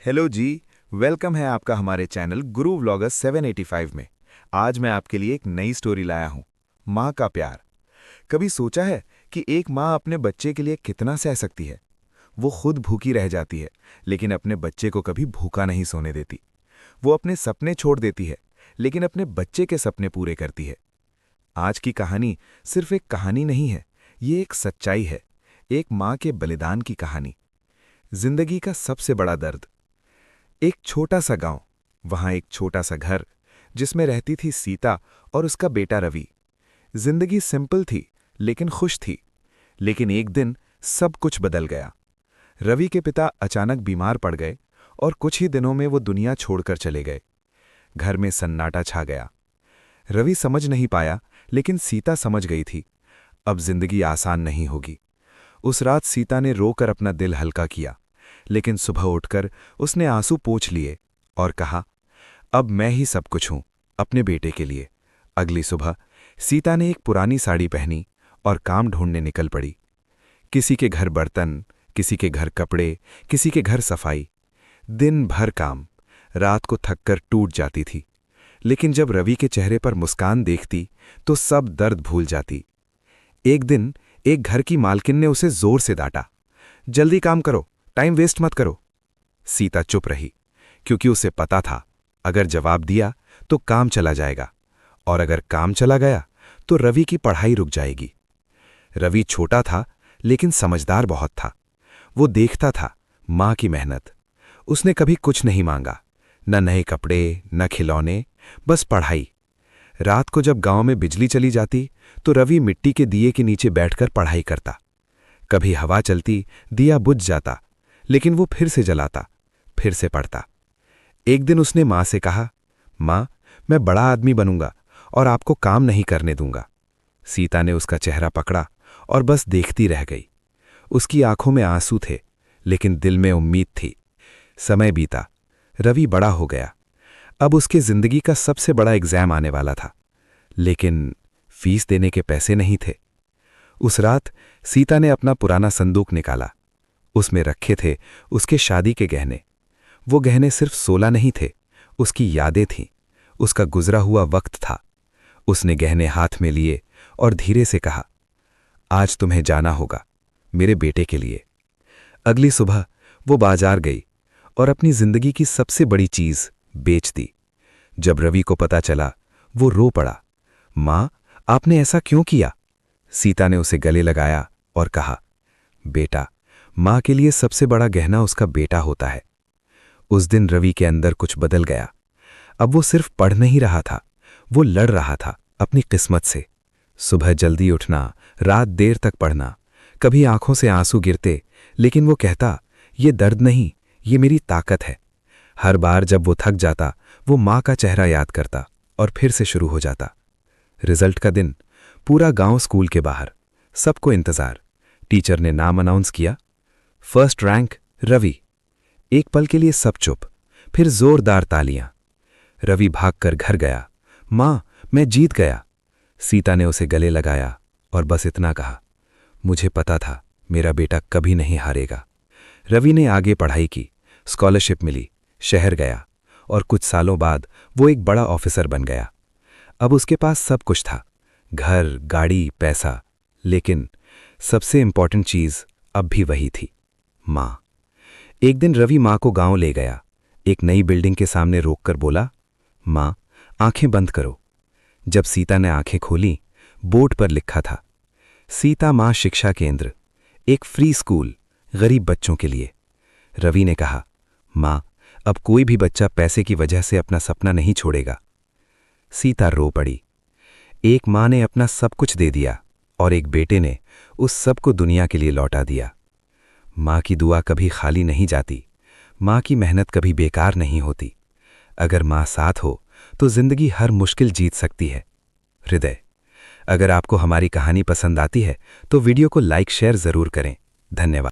Hello जी। Welcome है आपका हमारे चैनल गुरु व्लॉगर 785 में। आज मैं आपके लिए एक नई स्टोरी लाया हूँ, माँ का प्यार। कभी सोचा है कि एक माँ अपने बच्चे के लिए कितना सह सकती है। वो खुद भूखी रह जाती है, लेकिन अपने बच्चे को कभी भूखा नहीं सोने देती। वो अपने सपने छोड़ देती है, लेकिन अपने बच्चे के सपने पूरे करती है। आज की कहानी सिर्फ एक कहानी नहीं है, ये एक सच्चाई है, एक माँ के बलिदान की कहानी। जिंदगी का सबसे बड़ा दर्द। एक छोटा सा गांव, वहां एक छोटा सा घर, जिसमें रहती थी सीता और उसका बेटा रवि। जिंदगी सिंपल थी, लेकिन खुश थी। लेकिन एक दिन सब कुछ बदल गया। रवि के पिता अचानक बीमार पड़ गए और कुछ ही दिनों में वो दुनिया छोड़कर चले गए। घर में सन्नाटा छा गया। रवि समझ नहीं पाया, लेकिन सीता समझ गई थी, अब जिंदगी आसान नहीं होगी। उस रात सीता ने रोकर अपना दिल हल्का किया, लेकिन सुबह उठकर उसने आंसू पोंछ लिए और कहा, अब मैं ही सब कुछ हूं अपने बेटे के लिए। अगली सुबह सीता ने एक पुरानी साड़ी पहनी और काम ढूंढने निकल पड़ी। किसी के घर बर्तन, किसी के घर कपड़े, किसी के घर सफाई। दिन भर काम, रात को थककर टूट जाती थी। लेकिन जब रवि के चेहरे पर मुस्कान देखती तो सब दर्द भूल जाती। एक दिन एक घर की मालकिन ने उसे जोर से डांटा, जल्दी काम करो, टाइम वेस्ट मत करो। सीता चुप रही, क्योंकि उसे पता था, अगर जवाब दिया तो काम चला जाएगा, और अगर काम चला गया तो रवि की पढ़ाई रुक जाएगी। रवि छोटा था, लेकिन समझदार बहुत था। वो देखता था माँ की मेहनत। उसने कभी कुछ नहीं मांगा, न नए कपड़े, न खिलौने, बस पढ़ाई। रात को जब गांव में बिजली चली जाती तो रवि मिट्टी के दिए के नीचे बैठकर पढ़ाई करता। कभी हवा चलती, दिया बुझ जाता, लेकिन वो फिर से जलाता, फिर से पढ़ता। एक दिन उसने माँ से कहा, माँ, मैं बड़ा आदमी बनूंगा और आपको काम नहीं करने दूंगा। सीता ने उसका चेहरा पकड़ा और बस देखती रह गई। उसकी आंखों में आंसू थे, लेकिन दिल में उम्मीद थी। समय बीता, रवि बड़ा हो गया। अब उसके जिंदगी का सबसे बड़ा एग्जाम आने वाला था, लेकिन फीस देने के पैसे नहीं थे। उस रात सीता ने अपना पुराना संदूक निकाला। उसमें रखे थे उसके शादी के गहने। वो गहने सिर्फ 16 नहीं थे, उसकी यादें थीं, उसका गुजरा हुआ वक्त था। उसने गहने हाथ में लिए और धीरे से कहा, आज तुम्हें जाना होगा, मेरे बेटे के लिए। अगली सुबह वो बाजार गई और अपनी जिंदगी की सबसे बड़ी चीज बेच दी। जब रवि को पता चला, वो रो पड़ा। माँ, आपने ऐसा क्यों किया? सीता ने उसे गले लगाया और कहा, बेटा, माँ के लिए सबसे बड़ा गहना उसका बेटा होता है। उस दिन रवि के अंदर कुछ बदल गया। अब वो सिर्फ पढ़ नहीं रहा था, वो लड़ रहा था अपनी किस्मत से। सुबह जल्दी उठना, रात देर तक पढ़ना। कभी आंखों से आंसू गिरते, लेकिन वो कहता, ये दर्द नहीं, ये मेरी ताकत है। हर बार जब वो थक जाता, वो माँ का चेहरा याद करता और फिर से शुरू हो जाता। रिजल्ट का दिन, पूरा गांव स्कूल के बाहर, सबको इंतजार। टीचर ने नाम अनाउंस किया, फर्स्ट रैंक रवि। एक पल के लिए सब चुप, फिर जोरदार तालियां। रवि भागकर घर गया, माँ, मैं जीत गया। सीता ने उसे गले लगाया और बस इतना कहा, मुझे पता था मेरा बेटा कभी नहीं हारेगा। रवि ने आगे पढ़ाई की, स्कॉलरशिप मिली, शहर गया और कुछ सालों बाद वो एक बड़ा ऑफिसर बन गया। अब उसके पास सब कुछ था, घर, गाड़ी, पैसा, लेकिन सबसे इंपॉर्टेंट चीज अब भी वही थी, माँ। एक दिन रवि माँ को गांव ले गया। एक नई बिल्डिंग के सामने रोककर बोला, माँ, आंखें बंद करो। जब सीता ने आंखें खोली, बोर्ड पर लिखा था, सीता माँ शिक्षा केंद्र, एक फ्री स्कूल गरीब बच्चों के लिए। रवि ने कहा, माँ, अब कोई भी बच्चा पैसे की वजह से अपना सपना नहीं छोड़ेगा। सीता रो पड़ी। एक माँ ने अपना सब कुछ दे दिया और एक बेटे ने उस सब को दुनिया के लिए लौटा दिया। माँ की दुआ कभी खाली नहीं जाती, माँ की मेहनत कभी बेकार नहीं होती। अगर माँ साथ हो तो जिंदगी हर मुश्किल जीत सकती है। हृदय, अगर आपको हमारी कहानी पसंद आती है तो वीडियो को लाइक शेयर जरूर करें। धन्यवाद।